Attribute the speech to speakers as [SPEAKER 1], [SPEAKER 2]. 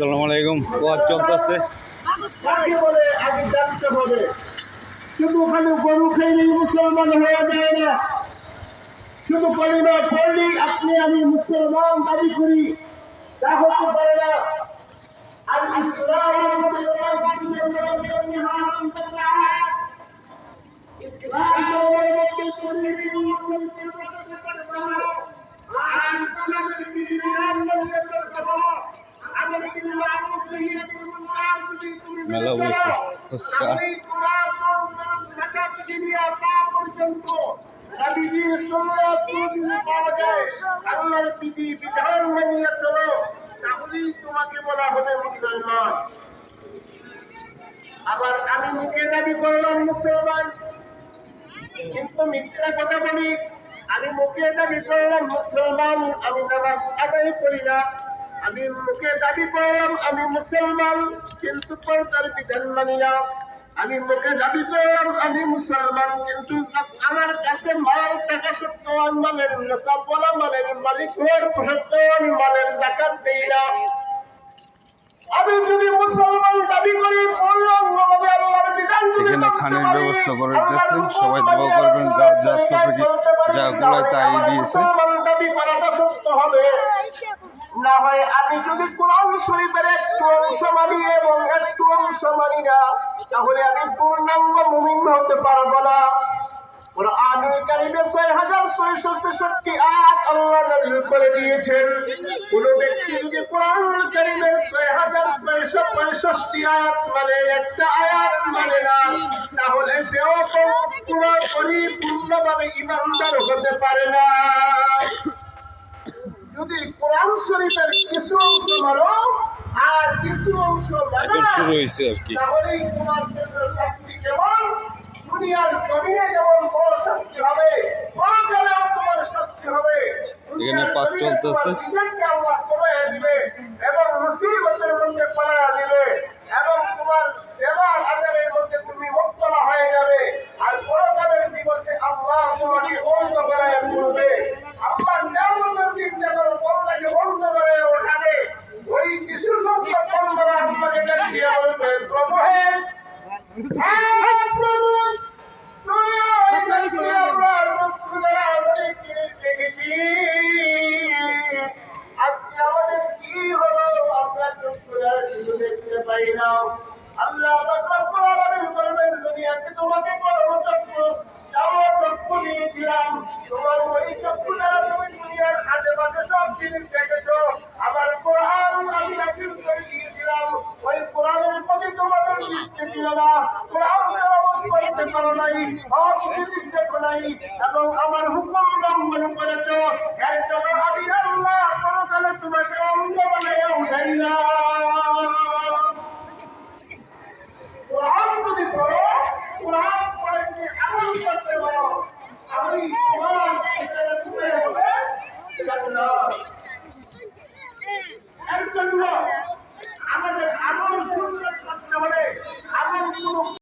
[SPEAKER 1] আসসালামু আলাইকুম। ওয়াজ চলতেছে।
[SPEAKER 2] বলে আগে জানতে হবে, শুধু ওখানে গরু খেলেই মুসলমান হয়ে যায় না। শুধু কলিমা পড়লেই আপনি আমি মুসলমান দাবি করি তা হতে পারে না। আর ইসলাম
[SPEAKER 1] মেলা বইছে ফুচকা
[SPEAKER 2] তোমাকে বলা হবে মুসলমান। আবার আমি মুখে দাবি করলাম মুসলমান, কিন্তু মিথ্যা কথা বলি। আমি মুখে দাবি করলাম মুসলমান, আমি নামাজ আদায় করি না। আমি মুখে দাবি করলাম আমি মুসলমান, কিন্তু পর্দার বিধান মানি না। আমি মুখে দাবি করলাম আমি মুসলমান, কিন্তু আমার কাছে মাল টাকা সত্ত্বেও আমি মালের নেশা বলা মালের মালিক হওয়ার সত্ত্বেও আমি মালের যাকাত দেই না। আমি যদি মুসলমান দাবি করি আল্লাহর বিধান
[SPEAKER 1] এখানে খানের ব্যবস্থা করে দিয়েছে, সবাই দোয়া করবেন। যা গুলাই তাই দিয়েছে।
[SPEAKER 2] দাবি করাটা সত্য হবে না হয় আমি যদি কোরআন শরীফের একটু অংশ মানি এবং একটু অংশ মানি না, তাহলে আমি পূর্ণাঙ্গ মুমিন হতে পারবো না। কোরআনুল কারীমে ৬৬৬৬ আয়াত আল্লাহ নাযিল করে দিয়েছেন। কোন ব্যক্তি যদি কোরআনুল কারীমের ৬৬৬৫ আয়াত মানে একটা আয়াত মানে না, তাহলে সেও পুরো পরিপূর্ণভাবে ঈমানদার হতে পারে না। যদি কোরআন শরীফের কিছু অংশ মানো আর কিছু অংশ মানো না,
[SPEAKER 1] শুরু হয়েছে আর কি।
[SPEAKER 2] তাহলেই তোমার জন্য শাস্তি কেমন দুনিয়ার জমিনে যেমন বড় শাস্তি হবে, পরকালেও তোমার শাস্তি হবে।
[SPEAKER 1] এখানে পাঠ চলতেছে।
[SPEAKER 2] আল্লাহ কমাইয়া দিবে এবং মুসিবতের মধ্যে পালাইয়া দিবে এবং তোমার এবার আজাবের মধ্যে তুমি মুক্তলা হয়ে যাবে। আর পরকালের দিবসে আল্লাহ তোমাকে বন্ধ বানাইয়া তুলবে। আল্লাহ নিয়ামতের দিন যখন বন্দাকে বন্ধ বানাইয়া ওঠাবে, ওই কিছু সংখ্যক বন্দারা আল্লাহকে ডাকিয়া বলবে, প্রভু হে, প্রভু আজকে আমাদের কি হলো, আমরা দেখতে পাই না। আল্লাহ করবেন, দুনিয়াতে তোমাকে চক্ষু দিয়েছিলাম, তোমার ওই চক্ষু দ্বারা তুমি দুনিয়ার আশেপাশে সব জিনিস দেখেছো। আবার কোরআন আমি নাযিল করে দিয়েছিলাম, ওই কোরআনের প্রতি তোমাদের দৃষ্টি ছিল না। কোরআন করতে পারো নাই, সব জিনিস দেখো নাই এবং আমার হুকুম লঙ্ঘন করেছো। এর জন্য আমি আল্লাহ পরকালে তোমাকে অন্ধ বানাইয়া উঠাইলাম।